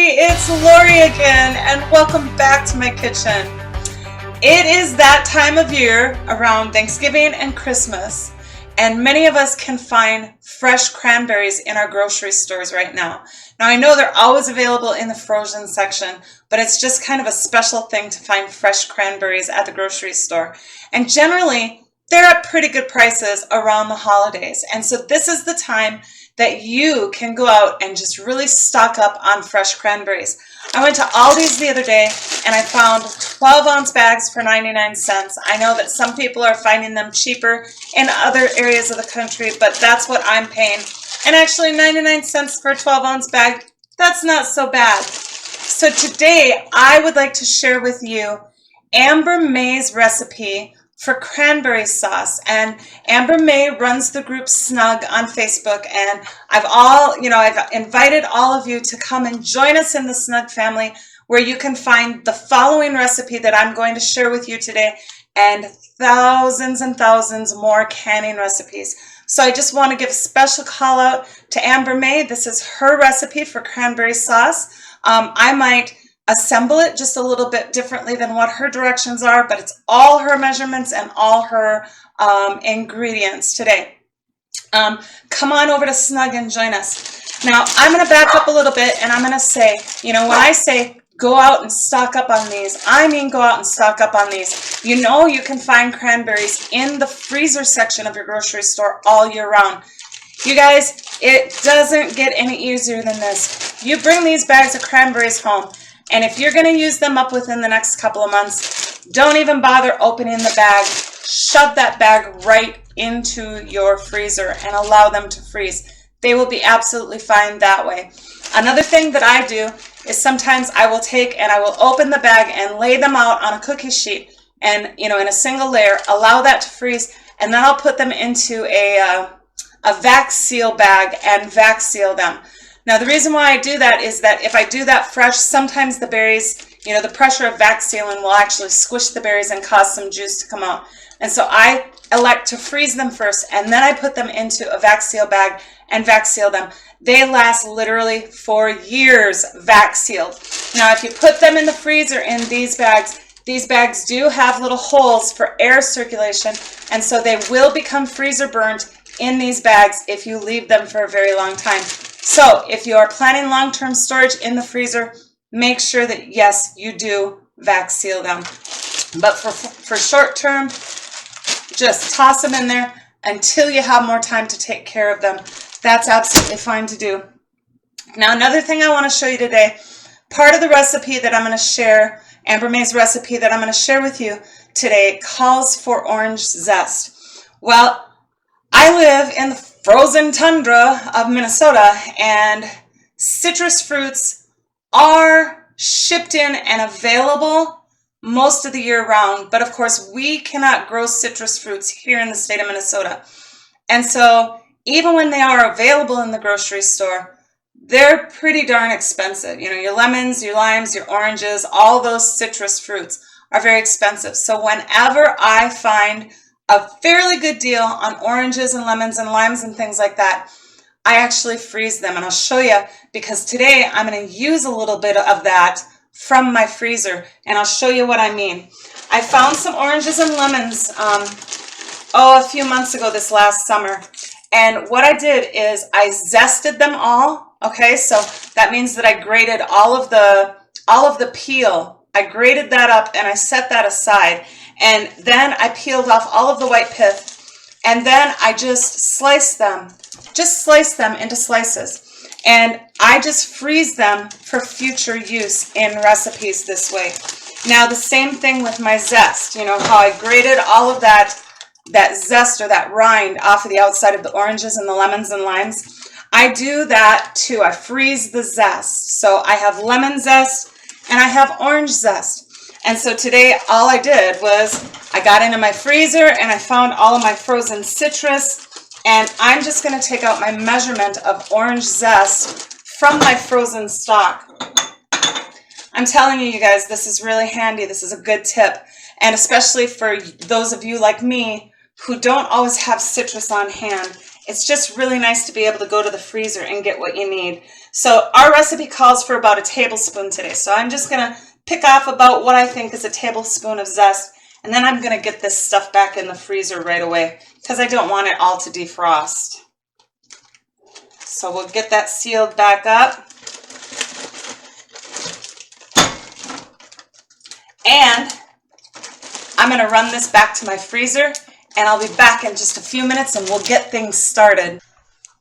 it's Lori again, and welcome back to my kitchen. It is that time of year around Thanksgiving and Christmas, and many of us can find fresh cranberries in our grocery stores right now. Now, I know they're always available in the frozen section, but it's just kind of a special thing to find fresh cranberries at the grocery store. And generally, they're at pretty good prices around the holidays. And so this is the time that you can go out and just really stock up on fresh cranberries. I went to Aldi's the other day and I found 12-ounce bags for 99 cents. I know that some people are finding them cheaper in other areas of the country, but that's what I'm paying. And actually 99 cents for a 12-ounce bag, that's not so bad. So today I would like to share with you Amber May's recipe for cranberry sauce. And Amber May runs the group S.N.U.G on Facebook, and I've invited all of you to come and join us in the S.N.U.G family, where you can find the following recipe that I'm going to share with you today, and thousands and thousands more canning recipes. So I just want to give a special call out to Amber May. This is her recipe for cranberry sauce. I might assemble it just a little bit differently than what her directions are, but it's all her measurements and all her ingredients today. Come on over to S.N.U.G and join us. Now, I'm going to back up a little bit, and I'm going to say, when I say go out and stock up on these, I mean go out and stock up on these. You can find cranberries in the freezer section of your grocery store all year round. You guys, it doesn't get any easier than this. You bring these bags of cranberries home, and if you're going to use them up within the next couple of months, don't even bother opening the bag. Shove that bag right into your freezer and allow them to freeze. They will be absolutely fine that way. Another thing that I do is sometimes I will take and I will open the bag and lay them out on a cookie sheet and, in a single layer, allow that to freeze, and then I'll put them into a vac seal bag and vac seal them. Now, the reason why I do that is that if I do that fresh, sometimes the berries, the pressure of vac sealing will actually squish the berries and cause some juice to come out. And so I elect to freeze them first, and then I put them into a vac seal bag and vac seal them. They last literally for years vac sealed. Now, if you put them in the freezer in these bags do have little holes for air circulation, and so they will become freezer burnt in these bags if you leave them for a very long time. So if you are planning long-term storage in the freezer, make sure that, yes, you do vac seal them. But for short-term, just toss them in there until you have more time to take care of them. That's absolutely fine to do. Now, another thing I want to show you today, part of the recipe that I'm going to share, Amber May's recipe that I'm going to share with you today, calls for orange zest. Well, I live in the frozen tundra of Minnesota, and citrus fruits are shipped in and available most of the year round. But of course, we cannot grow citrus fruits here in the state of Minnesota. And so even when they are available in the grocery store, they're pretty darn expensive. Your lemons, your limes, your oranges, all those citrus fruits are very expensive. So whenever I find a fairly good deal on oranges and lemons and limes and things like that, I actually freeze them. And I'll show you, because today I'm going to use a little bit of that from my freezer, and I'll show you what I mean. I found some oranges and lemons a few months ago this last summer, and what I did is I zested them all. Okay, so that means that I grated all of the peel. I grated that up and I set that aside. And then I peeled off all of the white pith, and then I just sliced them into slices. And I just freeze them for future use in recipes this way. Now, the same thing with my zest. How I grated all of that zest or that rind off of the outside of the oranges and the lemons and limes. I do that too. I freeze the zest. So I have lemon zest and I have orange zest. And so today all I did was I got into my freezer and I found all of my frozen citrus, and I'm just going to take out my measurement of orange zest from my frozen stock. I'm telling you guys, this is really handy. This is a good tip, and especially for those of you like me who don't always have citrus on hand. It's just really nice to be able to go to the freezer and get what you need. So our recipe calls for about a tablespoon today. So I'm just going to pick off about what I think is a tablespoon of zest, and then I'm going to get this stuff back in the freezer right away because I don't want it all to defrost. So we'll get that sealed back up. And I'm going to run this back to my freezer, and I'll be back in just a few minutes and we'll get things started.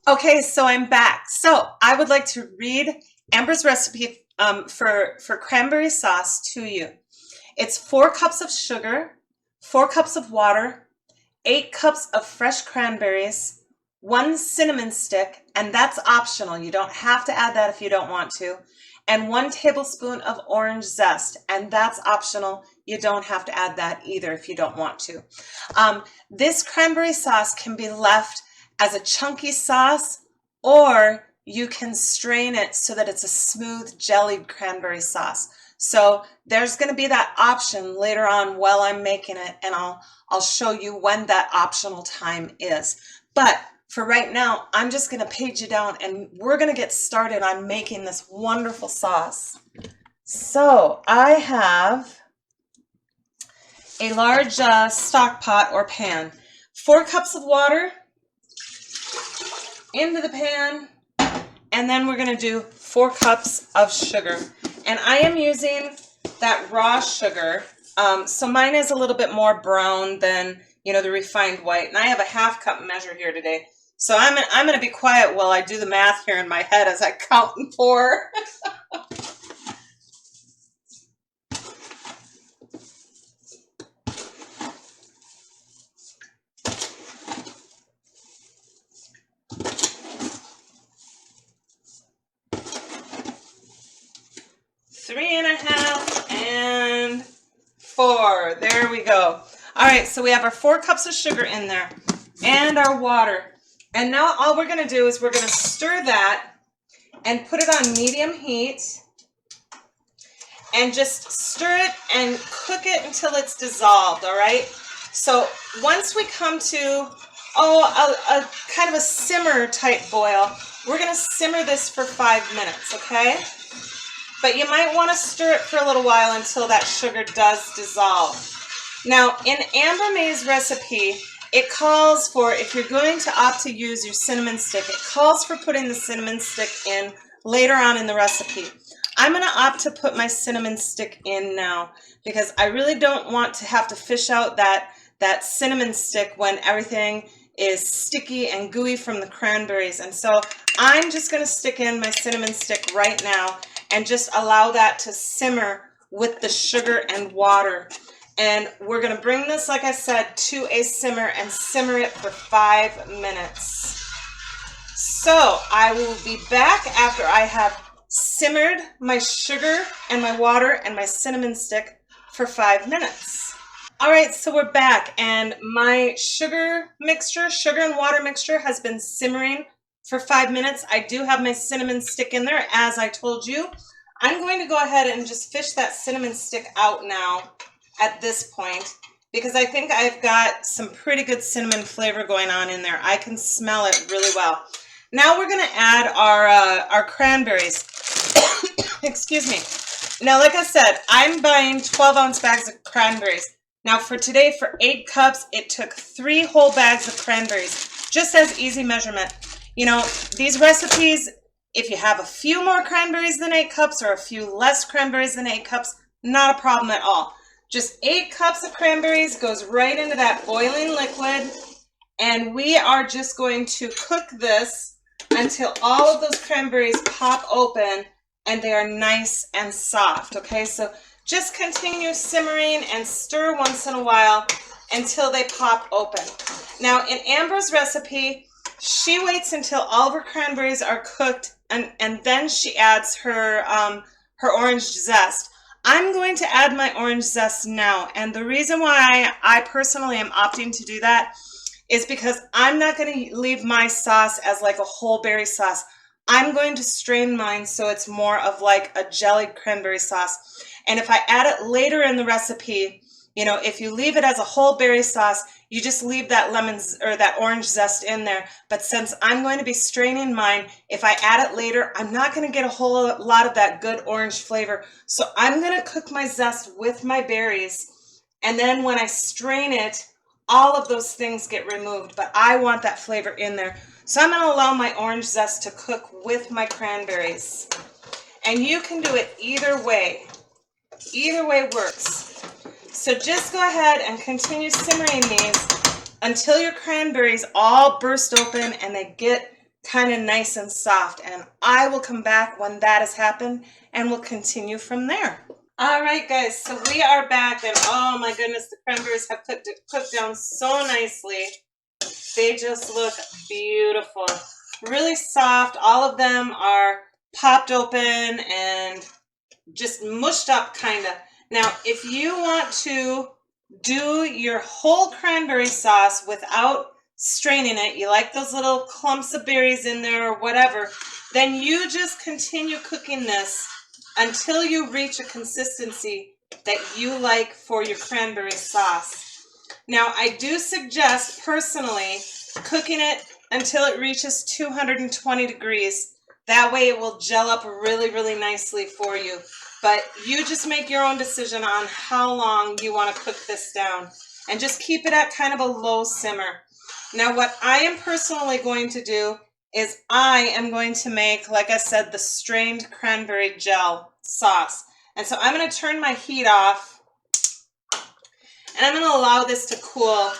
Okay, so I'm back. So I would like to read Amber's recipe for cranberry sauce to you. It's 4 cups of sugar, 4 cups of water, 8 cups of fresh cranberries, 1 cinnamon stick, and that's optional. You don't have to add that if you don't want to, and 1 tablespoon of orange zest, and that's optional. You don't have to add that either if you don't want to. This cranberry sauce can be left as a chunky sauce, or you can strain it so that it's a smooth jellied cranberry sauce. So there's going to be that option later on while I'm making it, and I'll show you when that optional time is. But for right now, I'm just going to page you down and we're going to get started on making this wonderful sauce. So I have a large stock pot or pan, 4 cups of water into the pan, and then we're going to do 4 cups of sugar. And I am using that raw sugar, so mine is a little bit more brown than, you know, the refined white. And I have a 1/2 cup measure here today. So I'm going to be quiet while I do the math here in my head as I count and pour. Three and a half and 4. There we go. All right, so we have our 4 cups of sugar in there and our water. And now all we're going to do is we're going to stir that and put it on medium heat and just stir it and cook it until it's dissolved, all right? So once we come to, a kind of a simmer type boil, we're going to simmer this for 5 minutes, okay? But you might want to stir it for a little while until that sugar does dissolve. Now, in Amber May's recipe, it calls for, if you're going to opt to use your cinnamon stick, it calls for putting the cinnamon stick in later on in the recipe. I'm going to opt to put my cinnamon stick in now because I really don't want to have to fish out that cinnamon stick when everything is sticky and gooey from the cranberries. And so I'm just going to stick in my cinnamon stick right now and just allow that to simmer with the sugar and water. And we're going to bring this, like I said, to a simmer and simmer it for 5 minutes. So I will be back after I have simmered my sugar and my water and my cinnamon stick for 5 minutes. All right, so we're back, and my sugar and water mixture has been simmering for 5 minutes. I do have my cinnamon stick in there, as I told you. I'm going to go ahead and just fish that cinnamon stick out now at this point because I think I've got some pretty good cinnamon flavor going on in there. I can smell it really well. Now we're going to add our cranberries. Excuse me. Now, like I said, I'm buying 12-ounce bags of cranberries. Now for today, for 8 cups, it took 3 whole bags of cranberries, just as easy measurement. You know, these recipes, if you have a few more cranberries than 8 cups or a few less cranberries than 8 cups, not a problem at all. Just 8 cups of cranberries goes right into that boiling liquid, and we are just going to cook this until all of those cranberries pop open and they are nice and soft, okay? So just continue simmering and stir once in a while until they pop open. Now, in Amber's recipe, she waits until all of her cranberries are cooked and then she adds her orange zest. I'm going to add my orange zest now, and the reason why I personally am opting to do that is because I'm not going to leave my sauce as like a whole berry sauce. I'm going to strain mine so it's more of like a jellied cranberry sauce. And if I add it later in the recipe, You know, if you leave it as a whole berry sauce, you just leave that lemons or that orange zest in there. But since I'm going to be straining mine, if I add it later, I'm not going to get a whole lot of that good orange flavor. So I'm going to cook my zest with my berries. And then when I strain it, all of those things get removed, but I want that flavor in there. So I'm going to allow my orange zest to cook with my cranberries. And you can do it either way. Either way works. So just go ahead and continue simmering these until your cranberries all burst open and they get kind of nice and soft. And I will come back when that has happened and we'll continue from there. All right, guys, so we are back, and oh my goodness, the cranberries have cooked down so nicely. They just look beautiful. Really soft. All of them are popped open and just mushed up, kind of. Now, if you want to do your whole cranberry sauce without straining it, you like those little clumps of berries in there or whatever, then you just continue cooking this until you reach a consistency that you like for your cranberry sauce. Now, I do suggest personally cooking it until it reaches 220 degrees. That way it will gel up really, really nicely for you. But you just make your own decision on how long you want to cook this down. And just keep it at kind of a low simmer. Now, what I am personally going to do is I am going to make, like I said, the strained cranberry gel sauce. And so I'm going to turn my heat off, and I'm going to allow this to cool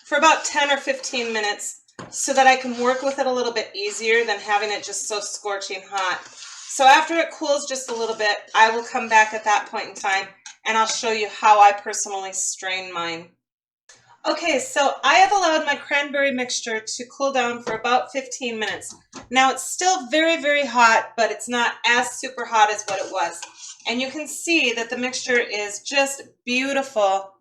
for about 10 or 15 minutes so that I can work with it a little bit easier than having it just so scorching hot. So after it cools just a little bit, I will come back at that point in time and I'll show you how I personally strain mine. Okay, so I have allowed my cranberry mixture to cool down for about 15 minutes. Now it's still very, very hot, but it's not as super hot as what it was. And you can see that the mixture is just beautiful.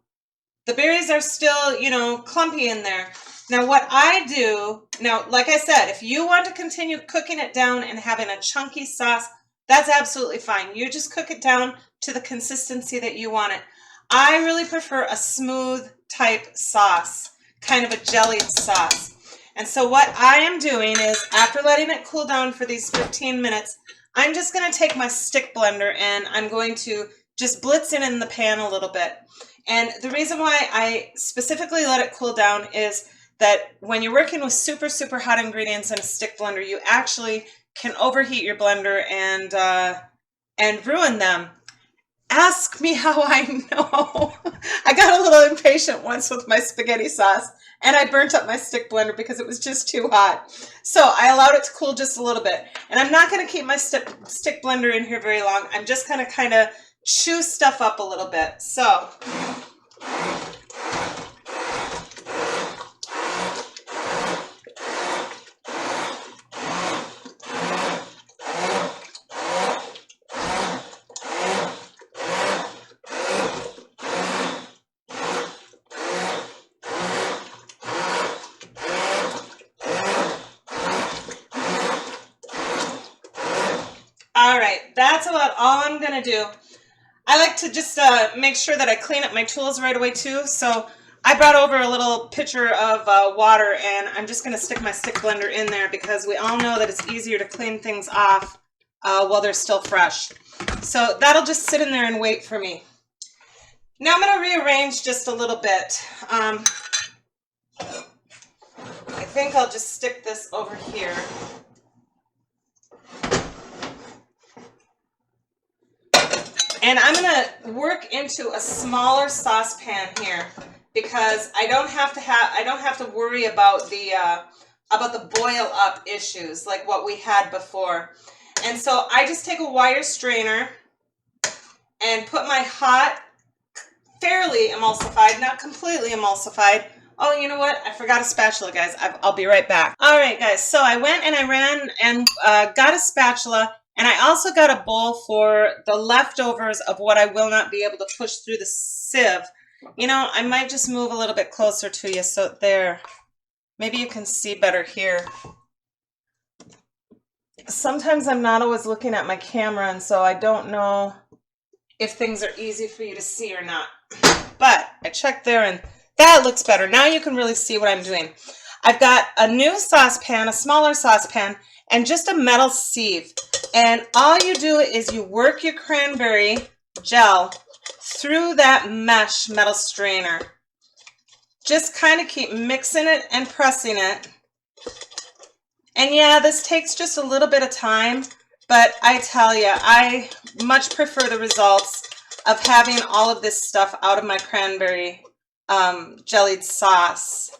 The berries are still, you know, clumpy in there. Now what I do, now like I said, if you want to continue cooking it down and having a chunky sauce, that's absolutely fine. You just cook it down to the consistency that you want it. I really prefer a smooth type sauce, kind of a jellied sauce. And so what I am doing is, after letting it cool down for these 15 minutes, I'm just going to take my stick blender and I'm going to just blitz it in the pan a little bit. And the reason why I specifically let it cool down is that when you're working with super, super hot ingredients in a stick blender, you actually can overheat your blender and ruin them. Ask me how I know. I got a little impatient once with my spaghetti sauce and I burnt up my stick blender because it was just too hot. So I allowed it to cool just a little bit. And I'm not going to keep my stick blender in here very long. I'm just going to kind of chew stuff up a little bit. So all right, that's about all I'm going to do. I like to just make sure that I clean up my tools right away too. So I brought over a little pitcher of water and I'm just going to stick my stick blender in there because we all know that it's easier to clean things off while they're still fresh. So that'll just sit in there and wait for me. Now I'm going to rearrange just a little bit. I think I'll just stick this over here. And I'm going to work into a smaller saucepan here because I don't have to worry about the boil up issues like what we had before. And so I just take a wire strainer and put my hot, fairly emulsified, not completely emulsified. Oh, you know what? I forgot a spatula, guys. I'll be right back. All right, guys. So I went and I ran and got a spatula. And I also got a bowl for the leftovers of what I will not be able to push through the sieve. You know, I might just move a little bit closer to you so there. Maybe you can see better here. Sometimes I'm not always looking at my camera, and so I don't know if things are easy for you to see or not. But I checked there and that looks better. Now you can really see what I'm doing. I've got a new saucepan, a smaller saucepan, and just a metal sieve. And all you do is you work your cranberry gel through that mesh metal strainer. Just kind of keep mixing it and pressing it. And yeah, this takes just a little bit of time, but I tell you, I much prefer the results of having all of this stuff out of my cranberry jellied sauce.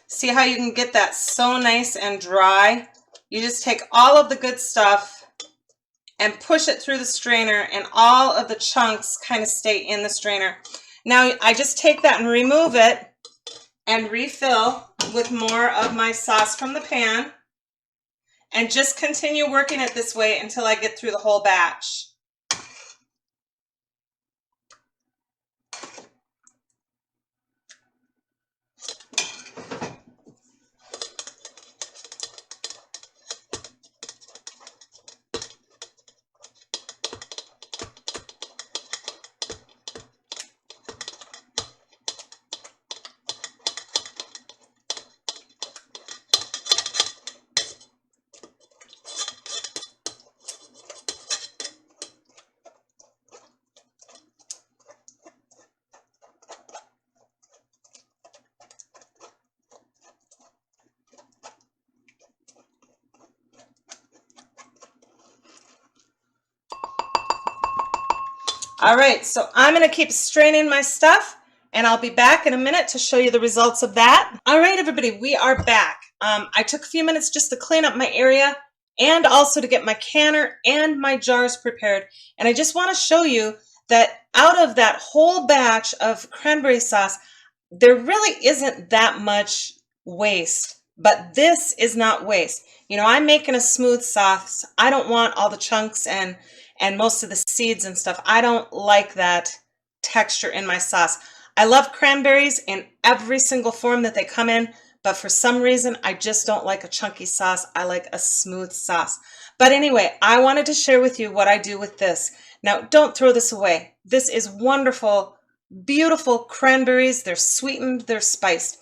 See how you can get that so nice and dry? You just take all of the good stuff and push it through the strainer, and all of the chunks kind of stay in the strainer. Now I just take that and remove it and refill with more of my sauce from the pan, and just continue working it this way until I get through the whole batch. All right, so I'm going to keep straining my stuff, and I'll be back in a minute to show you the results of that. All right, everybody, we are back. I took a few minutes just to clean up my area and also to get my canner and my jars prepared. And I just want to show you that out of that whole batch of cranberry sauce, there really isn't that much waste, but this is not waste. You know, I'm making a smooth sauce. I don't want all the chunks and most of the seeds and stuff. I don't like that texture in my sauce. I love cranberries in every single form that they come in, but for some reason, I just don't like a chunky sauce. I like a smooth sauce. But anyway, I wanted to share with you what I do with this. Now, don't throw this away. This is wonderful, beautiful cranberries. They're sweetened, they're spiced.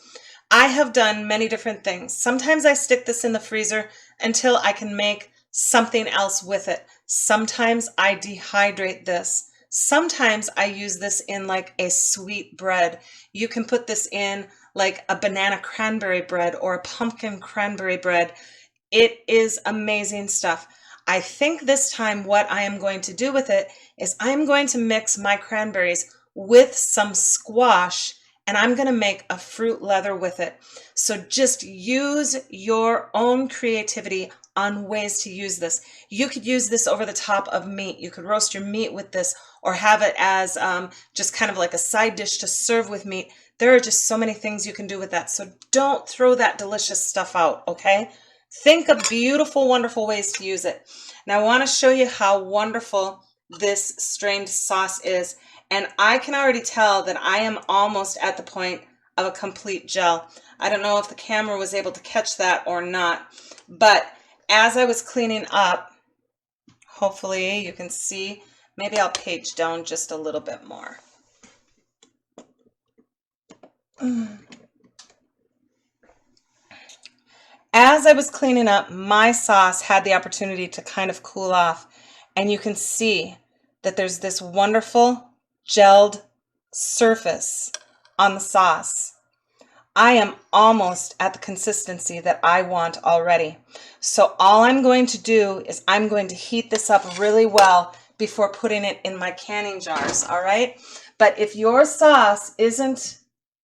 I have done many different things. Sometimes I stick this in the freezer until I can make something else with it. Sometimes I dehydrate this. Sometimes I use this in like a sweet bread. You can put this in like a banana cranberry bread or a pumpkin cranberry bread. It is amazing stuff. I think this time what I am going to do with it is I'm going to mix my cranberries with some squash, and I'm going to make a fruit leather with it. So just use your own creativity on ways to use this. You could use this over the top of meat. You could roast your meat with this or have it as just kind of like a side dish to serve with meat. There are just so many things you can do with that. So don't throw that delicious stuff out, okay? Think of beautiful, wonderful ways to use it. Now I want to show you how wonderful this strained sauce is. And I can already tell that I am almost at the point of a complete gel. I don't know if the camera was able to catch that or not, but as I was cleaning up, hopefully you can see, maybe I'll page down just a little bit more. As I was cleaning up, my sauce had the opportunity to kind of cool off, and you can see that there's this wonderful gelled surface on the sauce. I am almost at the consistency that I want already. So all I'm going to do is I'm going to heat this up really well before putting it in my canning jars, all right? But if your sauce isn't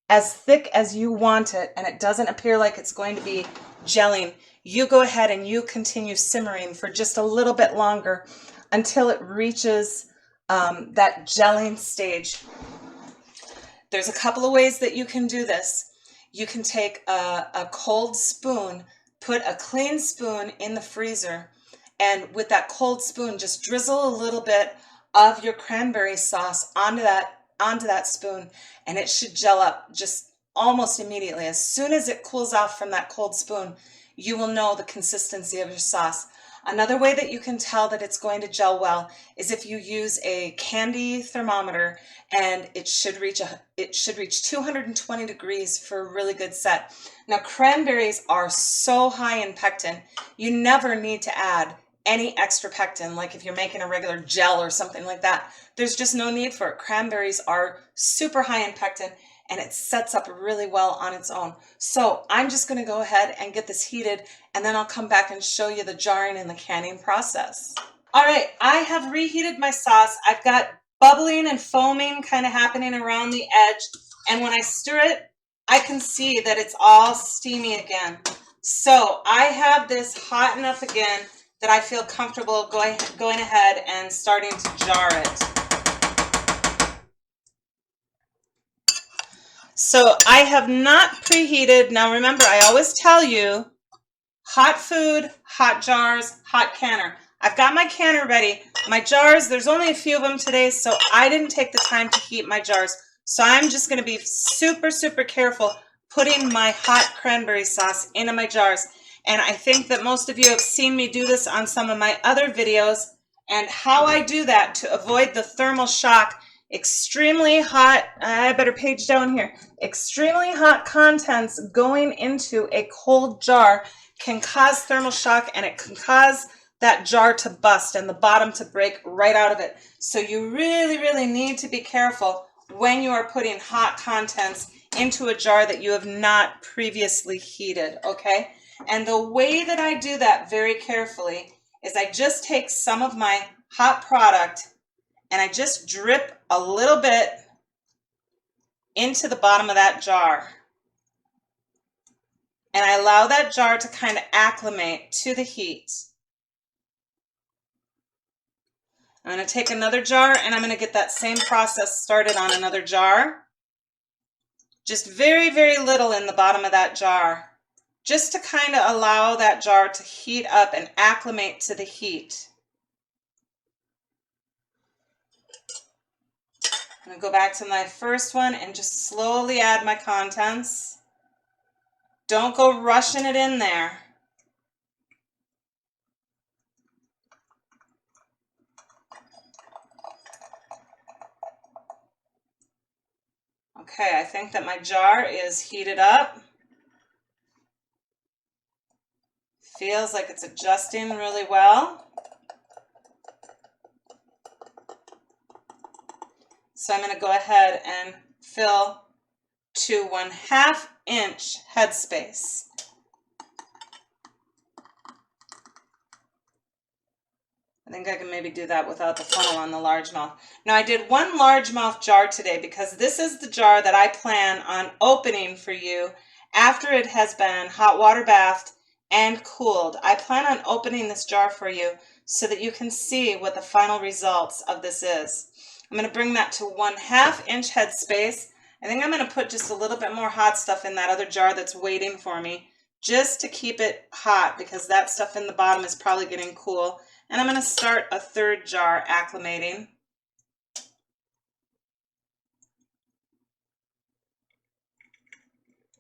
as thick as you want it and it doesn't appear like it's going to be gelling, you go ahead and you continue simmering for just a little bit longer until it reaches that gelling stage. There's a couple of ways that you can do this. You can take a cold spoon, put a clean spoon in the freezer, and with that cold spoon, just drizzle a little bit of your cranberry sauce onto that spoon, and it should gel up just almost immediately. As soon as it cools off from that cold spoon, you will know the consistency of your sauce. Another way that you can tell that it's going to gel well is if you use a candy thermometer, and it should reach 220 degrees for a really good set. Now, cranberries are so high in pectin, you never need to add any extra pectin, like if you're making a regular gel or something like that. There's just no need for it. Cranberries are super high in pectin, and it sets up really well on its own. So I'm just going to go ahead and get this heated, and then I'll come back and show you the jarring and the canning process. All right, I have reheated my sauce. I've got bubbling and foaming kind of happening around the edge, and when I stir it, I can see that it's all steamy again. So I have this hot enough again that I feel comfortable going ahead and starting to jar it. So I have not preheated. Now remember, I always tell you, hot food, hot jars, hot canner. I've got my canner ready. My jars, there's only a few of them today, so I didn't take the time to heat my jars. So I'm just going to be super, super careful putting my hot cranberry sauce into my jars. And I think that most of you have seen me do this on some of my other videos, and how I do that to avoid the thermal shock. Extremely hot, I better page down here, extremely hot contents going into a cold jar can cause thermal shock, and it can cause that jar to bust and the bottom to break right out of it. So you really, really need to be careful when you are putting hot contents into a jar that you have not previously heated, okay? And the way that I do that very carefully is I just take some of my hot product and I just drip a little bit into the bottom of that jar. And I allow that jar to kind of acclimate to the heat. I'm going to take another jar and I'm going to get that same process started on another jar. Just very, very little in the bottom of that jar, just to kind of allow that jar to heat up and acclimate to the heat. I'm going to go back to my first one and just slowly add my contents. Don't go rushing it in there. Okay, I think that my jar is heated up. Feels like it's adjusting really well. So I'm going to go ahead and fill to 1/2 inch headspace. I think I can maybe do that without the funnel on the largemouth. Now I did one largemouth jar today because this is the jar that I plan on opening for you after it has been hot water bathed and cooled. I plan on opening this jar for you so that you can see what the final results of this is. I'm going to bring that to 1/2 inch headspace. I think I'm going to put just a little bit more hot stuff in that other jar that's waiting for me, just to keep it hot, because that stuff in the bottom is probably getting cool. And I'm going to start a third jar acclimating.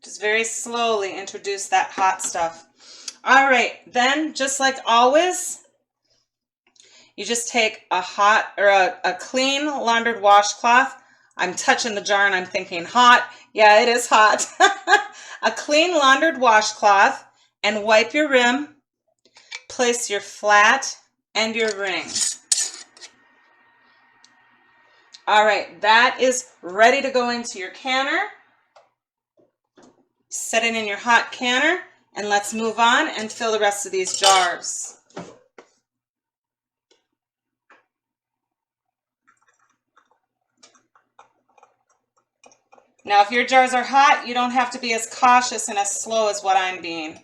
Just very slowly introduce that hot stuff. All right, then just like always, you just take a clean laundered washcloth. I'm touching the jar and I'm thinking hot. Yeah, it is hot. A clean laundered washcloth, and wipe your rim. Place your flat and your ring. All right, that is ready to go into your canner. Set it in your hot canner, and let's move on and fill the rest of these jars. Now, if your jars are hot, you don't have to be as cautious and as slow as what I'm being.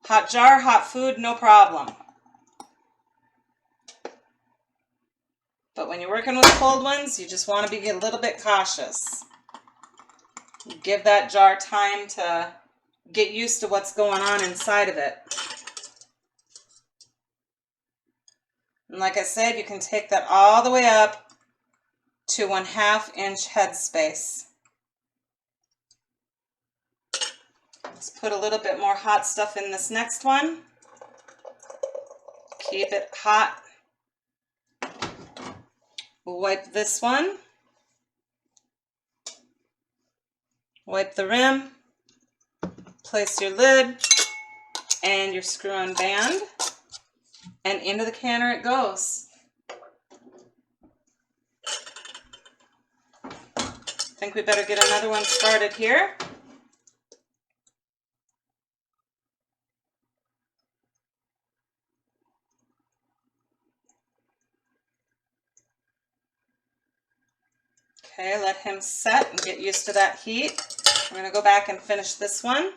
Hot jar, hot food, no problem. But when you're working with cold ones, you just want to be a little bit cautious. Give that jar time to get used to what's going on inside of it. And like I said, you can take that all the way up to 1/2 inch headspace. Let's put a little bit more hot stuff in this next one. Keep it hot. Wipe this one. Wipe the rim. Place your lid and your screw-on band. And into the canner it goes. I think we better get another one started here. Okay, let him set and get used to that heat. We're going to go back and finish this one.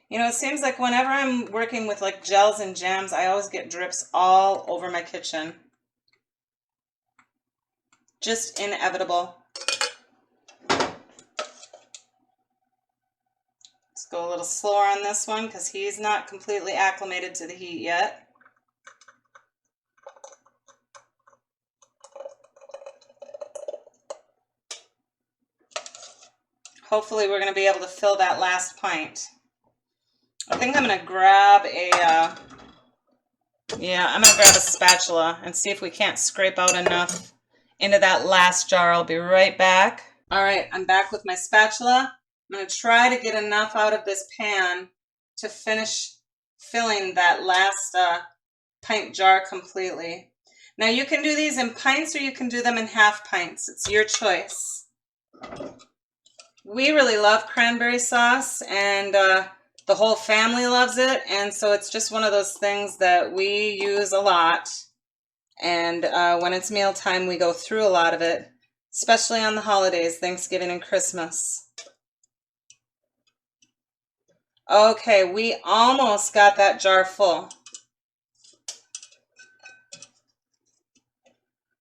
You know, it seems like whenever I'm working with like gels and jams, I always get drips all over my kitchen. Just inevitable. Let's go a little slower on this one because he's not completely acclimated to the heat yet. Hopefully we're going to be able to fill that last pint. I think I'm going to grab I'm going to grab a spatula and see if we can't scrape out enough into that last jar. I'll be right back. All right, I'm back with my spatula. I'm going to try to get enough out of this pan to finish filling that last pint jar completely. Now you can do these in pints or you can do them in half pints. It's your choice. We really love cranberry sauce, and the whole family loves it, and so it's just one of those things that we use a lot. And when it's mealtime, we go through a lot of it, especially on the holidays, Thanksgiving and Christmas. Okay, we almost got that jar full.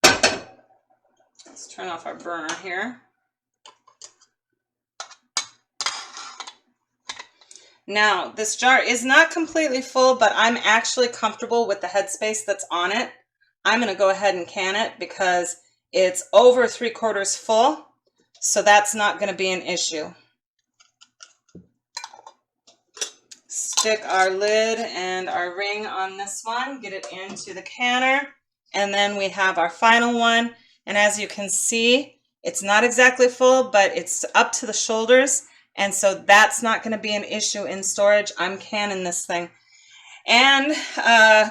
Let's turn off our burner here. Now, this jar is not completely full, but I'm actually comfortable with the headspace that's on it. I'm going to go ahead and can it because it's over 3/4 full, so that's not going to be an issue. Stick our lid and our ring on this one, get it into the canner, and then we have our final one. And as you can see, it's not exactly full, but it's up to the shoulders. And so that's not going to be an issue in storage. I'm canning this thing. And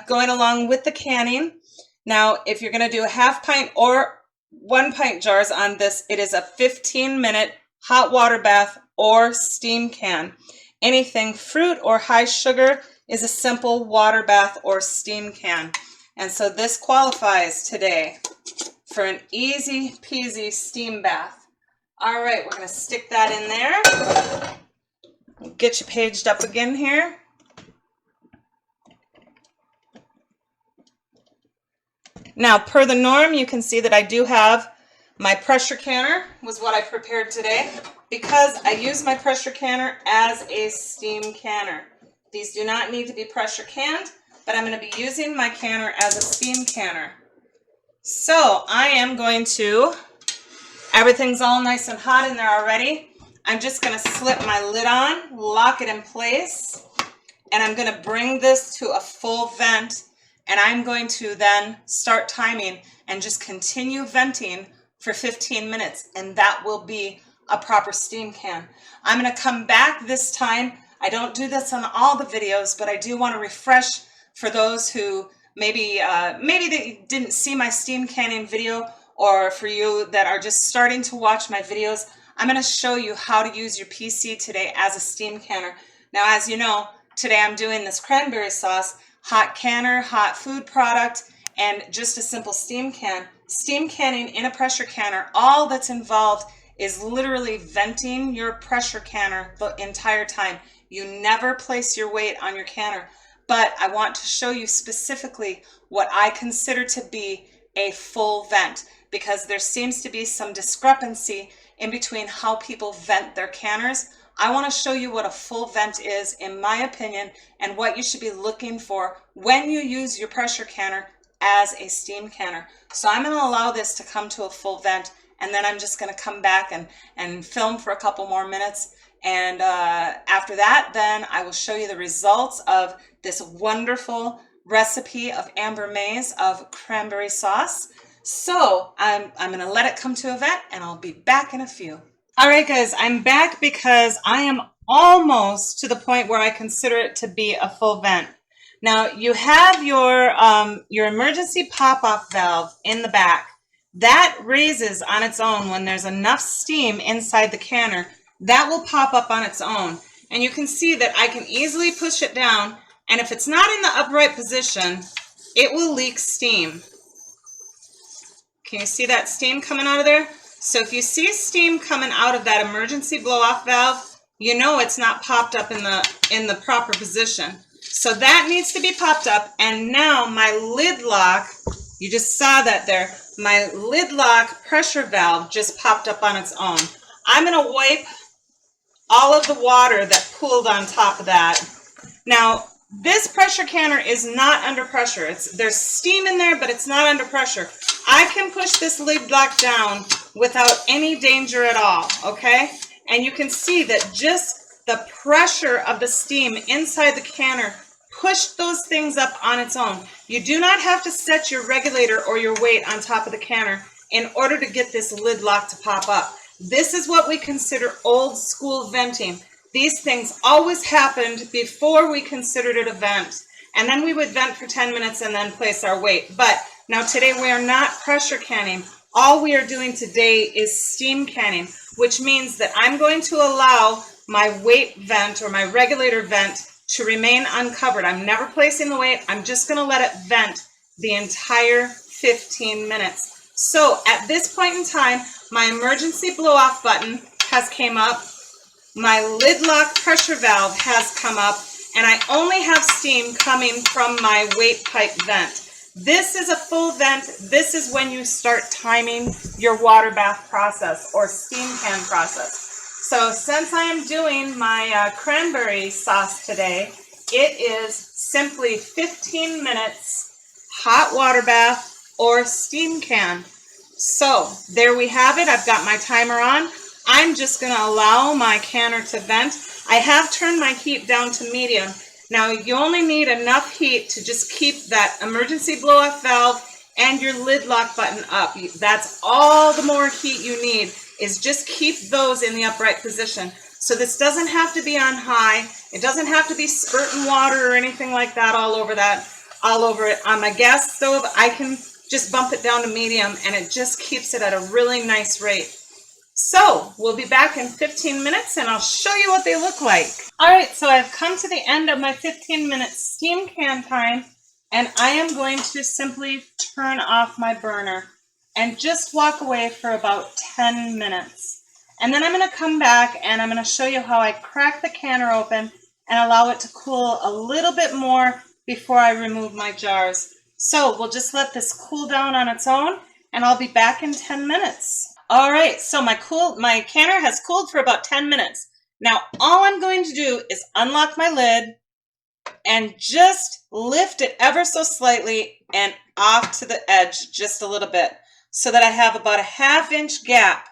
going along with the canning, now if you're going to do a half pint or 1 pint jars on this, it is a 15-minute hot water bath or steam can. Anything fruit or high sugar is a simple water bath or steam can. And so this qualifies today for an easy peasy steam bath. All right, we're going to stick that in there. Get you paged up again here. Now, per the norm, you can see that I do have my pressure canner, was what I prepared today, because I use my pressure canner as a steam canner. These do not need to be pressure canned, but I'm going to be using my canner as a steam canner. So I am going to... Everything's all nice and hot in there already. I'm just going to slip my lid on, lock it in place, and I'm going to bring this to a full vent, and I'm going to then start timing and just continue venting for 15 minutes, and that will be a proper steam can. I'm going to come back this time. I don't do this on all the videos, but I do want to refresh for those who maybe they didn't see my steam canning video, or for you that are just starting to watch my videos. I'm going to show you how to use your PC today as a steam canner. Now, as you know, today I'm doing this cranberry sauce, hot canner, hot food product, and just a simple steam can. Steam canning in a pressure canner, all that's involved is literally venting your pressure canner the entire time. You never place your weight on your canner, but I want to show you specifically what I consider to be a full vent, because there seems to be some discrepancy in between how people vent their canners. I want to show you what a full vent is, in my opinion, and what you should be looking for when you use your pressure canner as a steam canner. So I'm going to allow this to come to a full vent, and then I'm just going to come back and film for a couple more minutes. And after that, then I will show you the results of this wonderful recipe of amber maize of cranberry sauce. So I'm going to let it come to a vent, and I'll be back in a few. All right, guys, I'm back because I am almost to the point where I consider it to be a full vent. Now, you have your emergency pop-off valve in the back. That raises on its own when there's enough steam inside the canner. That will pop up on its own. And you can see that I can easily push it down, and if it's not in the upright position, it will leak steam. Can you see that steam coming out of there? So if you see steam coming out of that emergency blow-off valve, you know it's not popped up in the proper position. So that needs to be popped up, and now my lid lock, you just saw that there, my lid lock pressure valve just popped up on its own. I'm going to wipe all of the water that pooled on top of that. Now, this pressure canner is not under pressure. There's steam in there, but it's not under pressure. I can push this lid lock down without any danger at all, okay? And you can see that just the pressure of the steam inside the canner pushed those things up on its own. You do not have to set your regulator or your weight on top of the canner in order to get this lid lock to pop up. This is what we consider old school venting. These things always happened before we considered it a vent. And then we would vent for 10 minutes and then place our weight. But now today we are not pressure canning. All we are doing today is steam canning, which means that I'm going to allow my weight vent or my regulator vent to remain uncovered. I'm never placing the weight. I'm just going to let it vent the entire 15 minutes. So at this point in time, my emergency blow-off button has came up. My lid lock pressure valve has come up, and I only have steam coming from my weight pipe vent. This is a full vent. This is when you start timing your water bath process or steam can process. So since I am doing my cranberry sauce today, it is simply 15 minutes hot water bath or steam can. So there we have it. I've got my timer on. I'm just going to allow my canner to vent. I have turned my heat down to medium. Now you only need enough heat to just keep that emergency blow-off valve and your lid lock button up. That's all the more heat you need, is just keep those in the upright position. So this doesn't have to be on high. It doesn't have to be spurting water or anything like that all over it. On my gas stove, I can just bump it down to medium, and it just keeps it at a really nice rate. So we'll be back in 15 minutes and I'll show you what they look like. All right, so I've come to the end of my 15-minute steam can time, and I am going to simply turn off my burner and just walk away for about 10 minutes. And then I'm going to come back and I'm going to show you how I crack the canner open and allow it to cool a little bit more before I remove my jars. So we'll just let this cool down on its own, and I'll be back in 10 minutes. All right, so my canner has cooled for about 10 minutes. Now, all I'm going to do is unlock my lid and just lift it ever so slightly and off to the edge just a little bit, so that I have about a ½ inch gap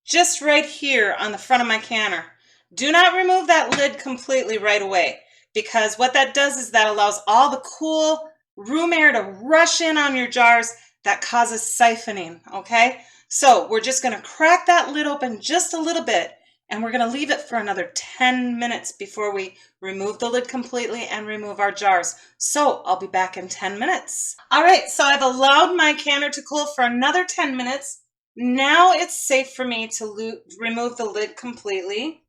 just right here on the front of my canner. Do not remove that lid completely right away, because what that does is that allows all the cool room air to rush in on your jars. That causes siphoning, okay? So we're just going to crack that lid open just a little bit, and we're going to leave it for another 10 minutes before we remove the lid completely and remove our jars. So I'll be back in 10 minutes. All right, so I've allowed my canner to cool for another 10 minutes. Now it's safe for me to remove the lid completely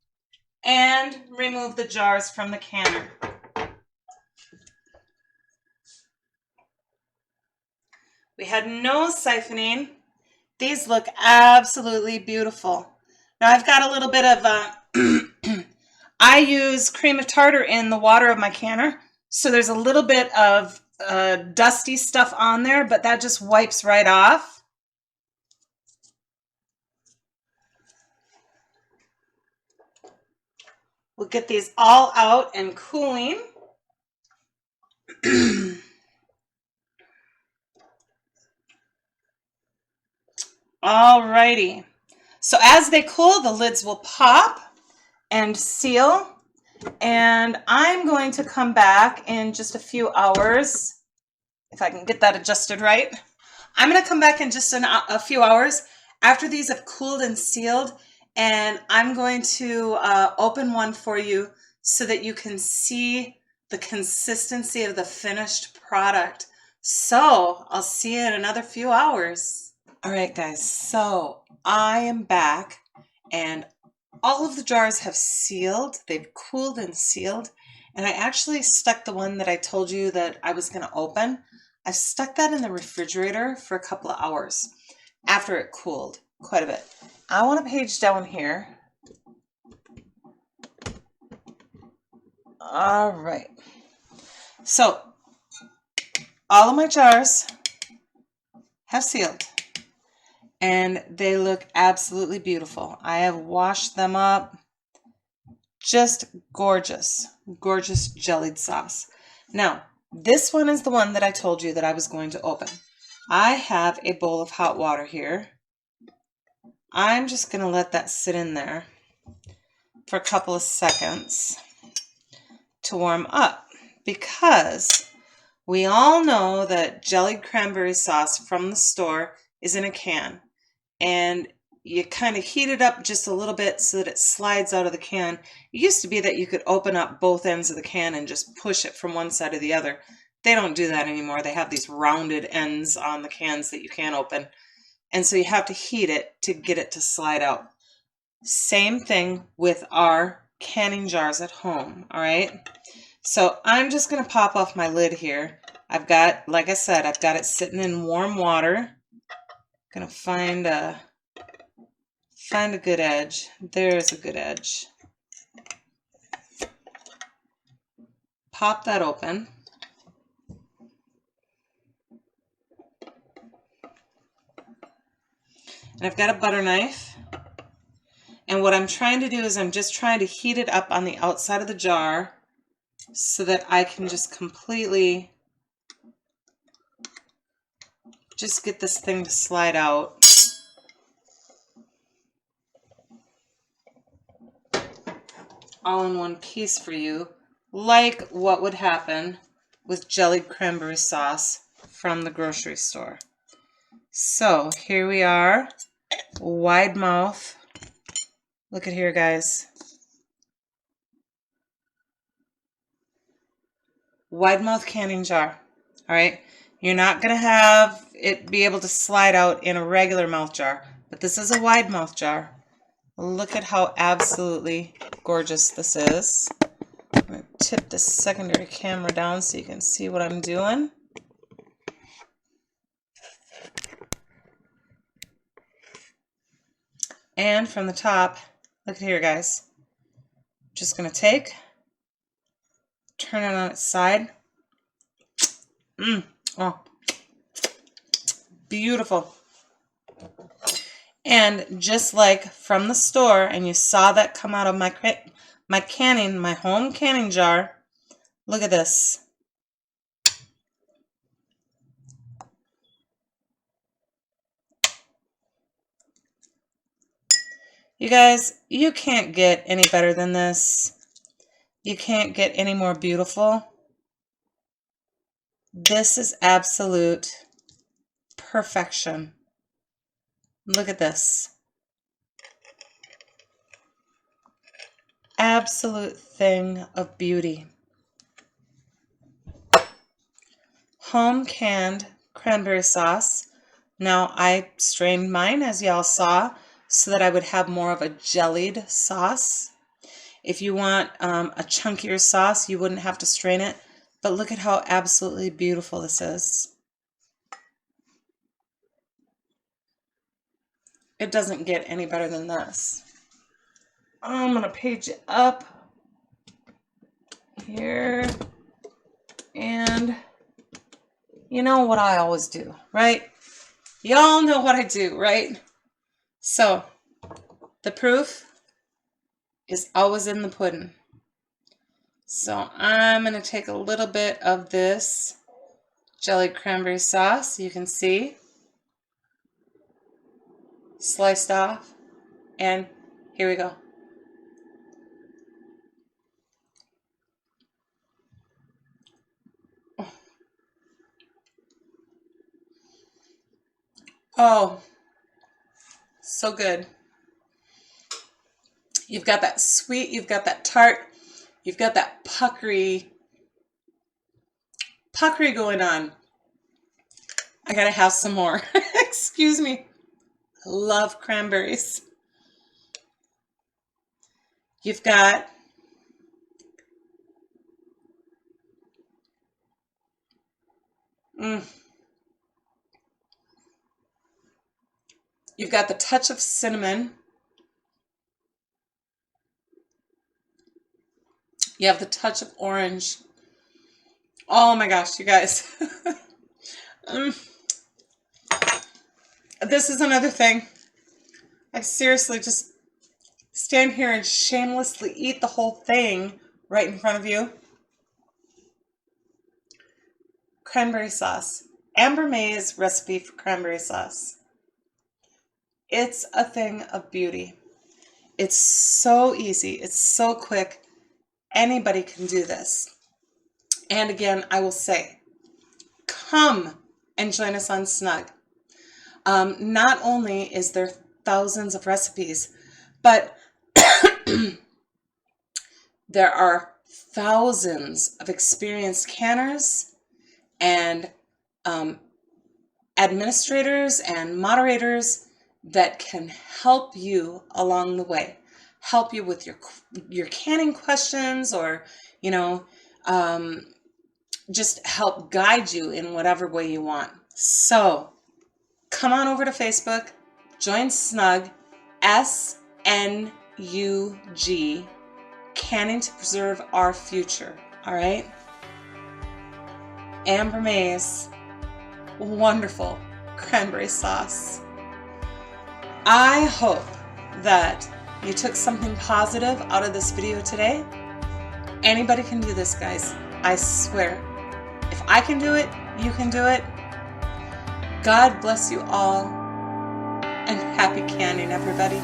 and remove the jars from the canner. We had no siphoning. These look absolutely beautiful. Now I've got a little bit of, I use cream of tartar in the water of my canner, so there's a little bit of dusty stuff on there, but that just wipes right off. We'll get these all out and cooling. Alrighty. So as they cool, the lids will pop and seal. And I'm going to come back in just a few hours, if I can get that adjusted right. I'm going to come back in just a few hours after these have cooled and sealed, and I'm going to open one for you so that you can see the consistency of the finished product. So I'll see you in another few hours. All right, guys, so I am back, and all of the jars have sealed. They've cooled and sealed, and I actually stuck the one that I told you that I was going to open. I stuck that in the refrigerator for a couple of hours after it cooled quite a bit. I want a page down here. All right. So all of my jars have sealed, and they look absolutely beautiful. I have washed them up. Just gorgeous, gorgeous jellied sauce. Now, this one is the one that I told you that I was going to open. I have a bowl of hot water here. I'm just going to let that sit in there for a couple of seconds to warm up, because we all know that jellied cranberry sauce from the store is in a can, and you kind of heat it up just a little bit so that it slides out of the can. It used to be that you could open up both ends of the can and just push it from one side to the other. They don't do that anymore. They have these rounded ends on the cans that you can't open. And so you have to heat it to get it to slide out. Same thing with our canning jars at home, all right? So I'm just going to pop off my lid here. I've got, like I said, I've got it sitting in warm water. Going to find a good edge. There's a good edge. Pop that open. And I've got a butter knife. And what I'm trying to do is I'm just trying to heat it up on the outside of the jar so that I can just completely just get this thing to slide out. All in one piece for you, like what would happen with jellied cranberry sauce from the grocery store. So here we are, wide mouth. Look at here, guys. Wide mouth canning jar. All right. You're not going to have it be able to slide out in a regular mouth jar, but this is a wide mouth jar. Look at how absolutely gorgeous this is. I'm going to tip this secondary camera down so you can see what I'm doing. And from the top, look at here, guys. Just going to turn it on its side. Oh, beautiful. And just like from the store, and you saw that come out of my home canning jar, look at this. You guys, you can't get any better than this. You can't get any more beautiful. This is absolute perfection. Look at this. Absolute thing of beauty. Home canned cranberry sauce. Now I strained mine, as y'all saw, so that I would have more of a jellied sauce. If you want a chunkier sauce, you wouldn't have to strain it. But look at how absolutely beautiful this is. It doesn't get any better than this. I'm going to page it up here. And you know what I always do, right? Y'all know what I do, right? So the proof is always in the pudding. So I'm going to take a little bit of this jellied cranberry sauce, you can see, sliced off, and here we go. Oh, so good. You've got that sweet, you've got that tart, you've got that puckery going on. I gotta have some more. Excuse me. I love cranberries. You've got you've got the touch of cinnamon. You have the touch of orange. Oh my gosh, you guys. This is another thing. I seriously just stand here and shamelessly eat the whole thing right in front of you. Cranberry sauce. Amber May's recipe for cranberry sauce. It's a thing of beauty. It's so easy. It's so quick. Anybody can do this. And again, I will say, come and join us on S.N.U.G. Not only is there thousands of recipes, but there are thousands of experienced canners and administrators and moderators that can help you along the way, help you with your canning questions, or just help guide you in whatever way you want. So come on over to Facebook, join S.N.U.G, S.N.U.G, Canning to Preserve Our Future, all right? Amber May's wonderful cranberry sauce. I hope that you took something positive out of this video today. Anybody can do this, guys. I swear. If I can do it, you can do it. God bless you all, and happy canning, everybody.